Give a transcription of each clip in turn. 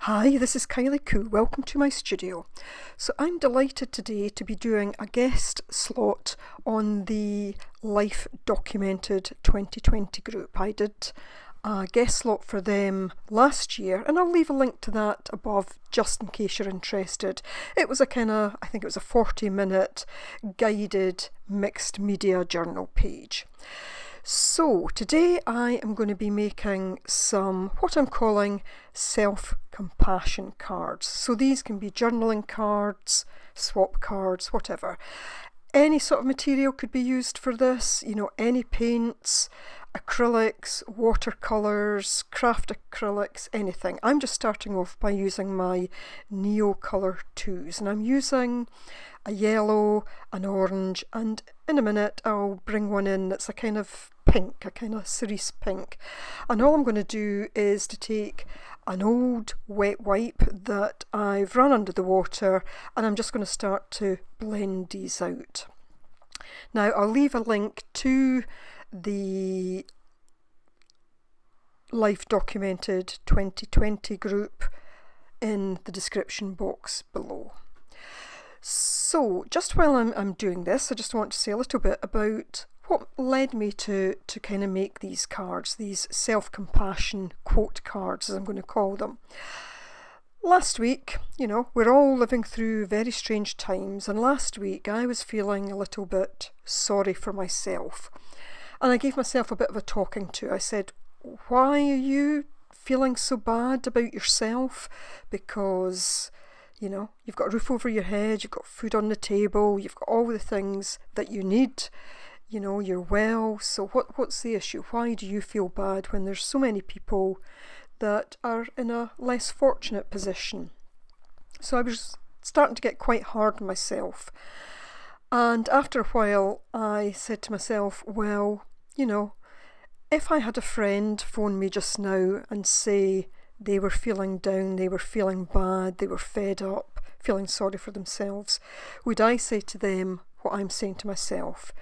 Hi, this is Kylie Coo. Welcome to my studio. So I'm delighted today to be doing a guest slot on the Life Documented 2020 group. I did a guest slot for them last year, and I'll leave a link to that above just in case you're interested. It was I think it was a 40-minute guided mixed media journal page. So today I am going to be making some what I'm calling self-compassion cards. So these can be journaling cards, swap cards, whatever. Any sort of material could be used for this, any paints, acrylics, watercolours, craft acrylics, anything. I'm just starting off by using my Neocolor 2s, and I'm using a yellow, an orange, and in a minute I'll bring one in that's a kind of pink, a kind of cerise pink. And all I'm going to do is to take an old wet wipe that I've run under the water, and I'm just going to start to blend these out. Now I'll leave a link to the Life Documented 2020 group in the description box below. So just while I'm doing this, I just want to say a little bit about what led me to kind of make these cards, these self-compassion quote cards, as I'm going to call them. Last week, we're all living through very strange times, and last week I was feeling a little bit sorry for myself. And I gave myself a bit of a talking to. I said, why are you feeling so bad about yourself? Because you've got a roof over your head, you've got food on the table, you've got all the things that you need. You're well, so what's the issue? Why do you feel bad when there's so many people that are in a less fortunate position? So I was starting to get quite hard on myself. And after a while, I said to myself, well, if I had a friend phone me just now and say they were feeling down, they were feeling bad, they were fed up, feeling sorry for themselves, would I say to them what I'm saying to myself?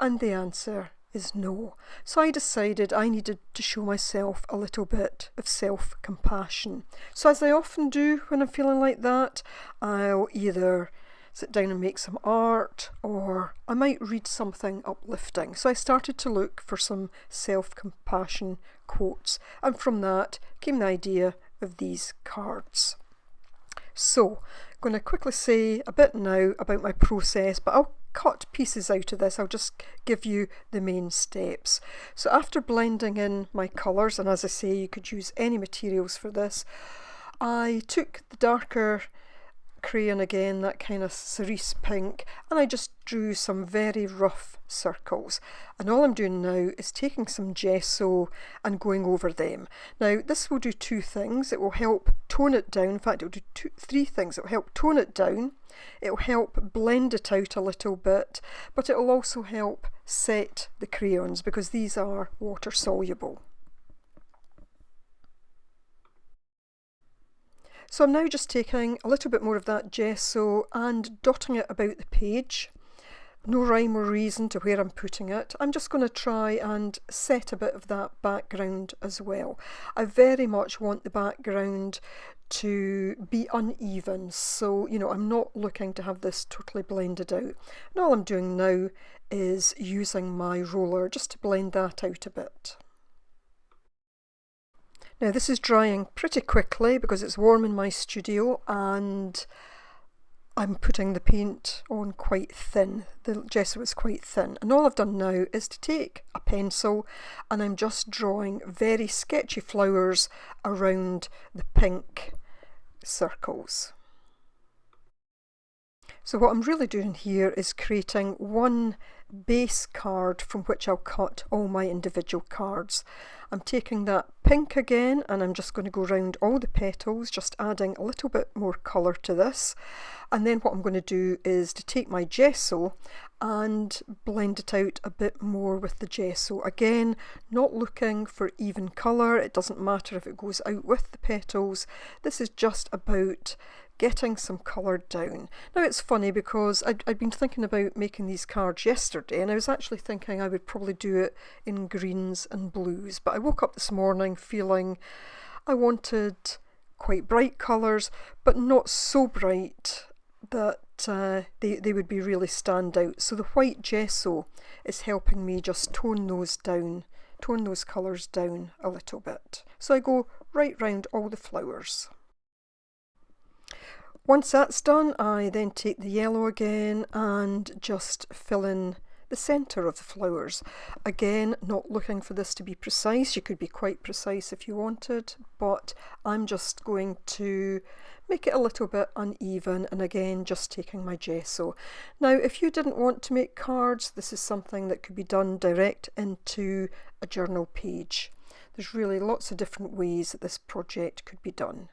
And the answer is no. So I decided I needed to show myself a little bit of self-compassion. So as I often do when I'm feeling like that, I'll either sit down and make some art, or I might read something uplifting. So I started to look for some self-compassion quotes, and from that came the idea of these cards. So I'm going to quickly say a bit now about my process, but I'll cut pieces out of this. I'll just give you the main steps. So after blending in my colours, and as I say, you could use any materials for this, I took the darker crayon again, that kind of cerise pink, and I just drew some very rough circles. And all I'm doing now is taking some gesso and going over them. Now this will do two things. It will help tone it down. In fact, it will do three things. It will help tone it down, it will help blend it out a little bit, but it will also help set the crayons because these are water soluble. So I'm now just taking a little bit more of that gesso and dotting it about the page. No rhyme or reason to where I'm putting it. I'm just going to try and set a bit of that background as well. I very much want the background to be uneven, so I'm not looking to have this totally blended out. And all I'm doing now is using my roller just to blend that out a bit. Now this is drying pretty quickly because it's warm in my studio, and I'm putting the paint on quite thin. The gesso is quite thin, and all I've done now is to take a pencil and I'm just drawing very sketchy flowers around the pink circles. So what I'm really doing here is creating one base card from which I'll cut all my individual cards. I'm taking that pink again and I'm just going to go around all the petals, just adding a little bit more colour to this. And then what I'm going to do is to take my gesso and blend it out a bit more with the gesso. Again, not looking for even colour. It doesn't matter if it goes out with the petals. This is just about getting some colour down. Now it's funny because I'd been thinking about making these cards yesterday, and I was actually thinking I would probably do it in greens and blues, but I woke up this morning feeling I wanted quite bright colours, but not so bright that they would be really stand out. So the white gesso is helping me just tone those colours down a little bit. So I go right round all the flowers. Once that's done, I then take the yellow again and just fill in the centre of the flowers. Again, not looking for this to be precise. You could be quite precise if you wanted, but I'm just going to make it a little bit uneven, and again just taking my gesso. Now if you didn't want to make cards, this is something that could be done direct into a journal page. There's really lots of different ways that this project could be done.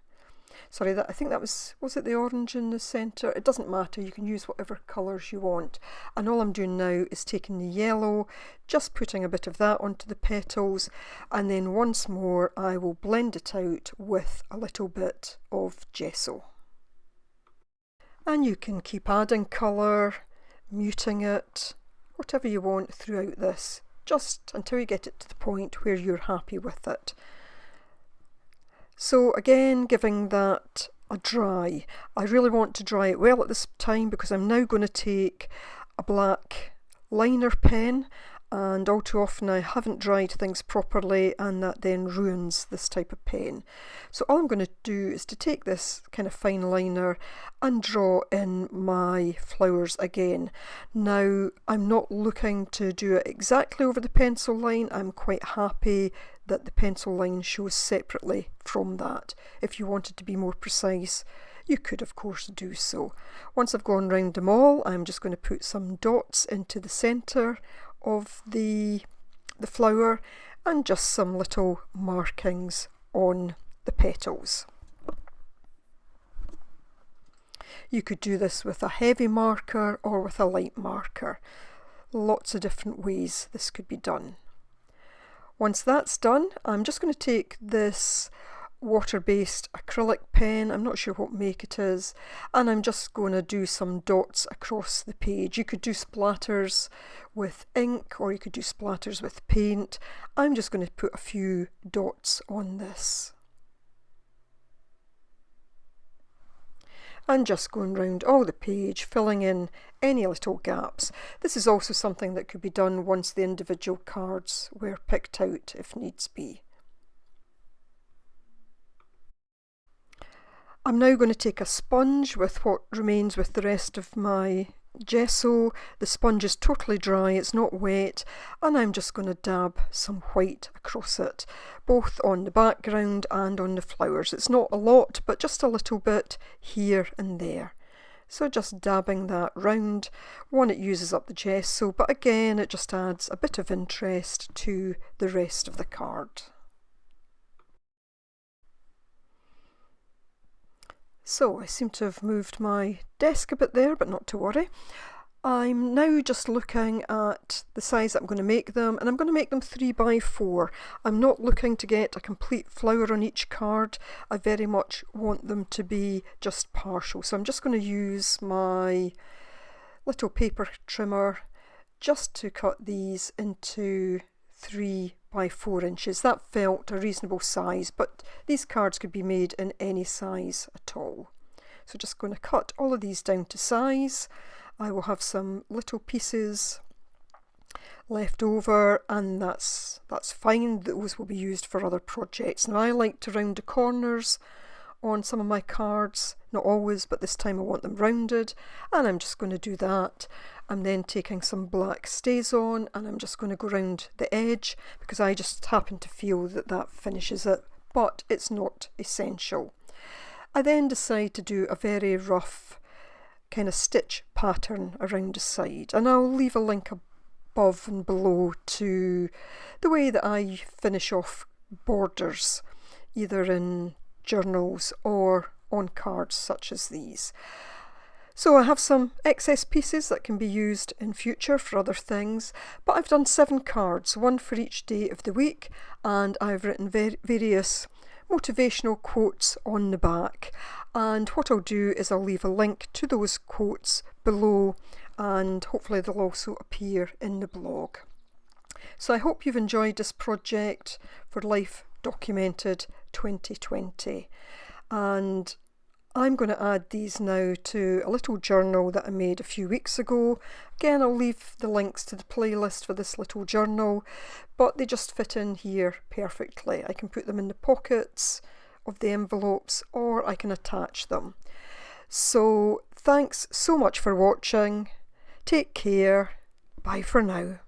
Sorry, I think that was it the orange in the centre? It doesn't matter, you can use whatever colours you want. And all I'm doing now is taking the yellow, just putting a bit of that onto the petals, and then once more I will blend it out with a little bit of gesso. And you can keep adding colour, muting it, whatever you want throughout this, just until you get it to the point where you're happy with it. So again, giving that a dry. I really want to dry it well at this time because I'm now going to take a black liner pen, and all too often I haven't dried things properly and that then ruins this type of pen. So all I'm going to do is to take this kind of fine liner and draw in my flowers again. Now I'm not looking to do it exactly over the pencil line. I'm quite happy that the pencil line shows separately from that. If you wanted to be more precise, you could of course do so. Once I've gone round them all, I'm just going to put some dots into the centre of the flower and just some little markings on the petals. You could do this with a heavy marker or with a light marker. Lots of different ways this could be done. Once that's done, I'm just going to take this water-based acrylic pen, I'm not sure what make it is, and I'm just going to do some dots across the page. You could do splatters with ink or you could do splatters with paint. I'm just going to put a few dots on this. And just going round all the page, filling in any little gaps. This is also something that could be done once the individual cards were picked out if needs be. I'm now going to take a sponge with what remains with the rest of my gesso. The sponge is totally dry, it's not wet, and I'm just going to dab some white across it, both on the background and on the flowers. It's not a lot, but just a little bit here and there. So just dabbing that round. One, it uses up the gesso, but again it just adds a bit of interest to the rest of the card. So I seem to have moved my desk a bit there, but not to worry. I'm now just looking at the size that I'm going to make them, and I'm going to make them 3 by 4. I'm not looking to get a complete flower on each card. I very much want them to be just partial. So I'm just going to use my little paper trimmer just to cut these into 3 by 4 inches. That felt a reasonable size, but these cards could be made in any size at all. So just going to cut all of these down to size. I will have some little pieces left over, and that's fine. Those will be used for other projects. Now I like to round the corners on some of my cards, not always, but this time I want them rounded, and I'm just going to do that. I'm then taking some black StazOn and I'm just going to go around the edge because I just happen to feel that that finishes it, but it's not essential. I then decide to do a very rough kind of stitch pattern around the side, and I'll leave a link above and below to the way that I finish off borders, either in journals or on cards such as these. So I have some excess pieces that can be used in future for other things, but I've done 7 cards, one for each day of the week, and I've written various motivational quotes on the back, and what I'll do is I'll leave a link to those quotes below, and hopefully they'll also appear in the blog. So I hope you've enjoyed this project for Life Documented 2020. and I'm going to add these now to a little journal that I made a few weeks ago. Again, I'll leave the links to the playlist for this little journal, but they just fit in here perfectly. I can put them in the pockets of the envelopes, or I can attach them. So thanks so much for watching. Take care. Bye for now.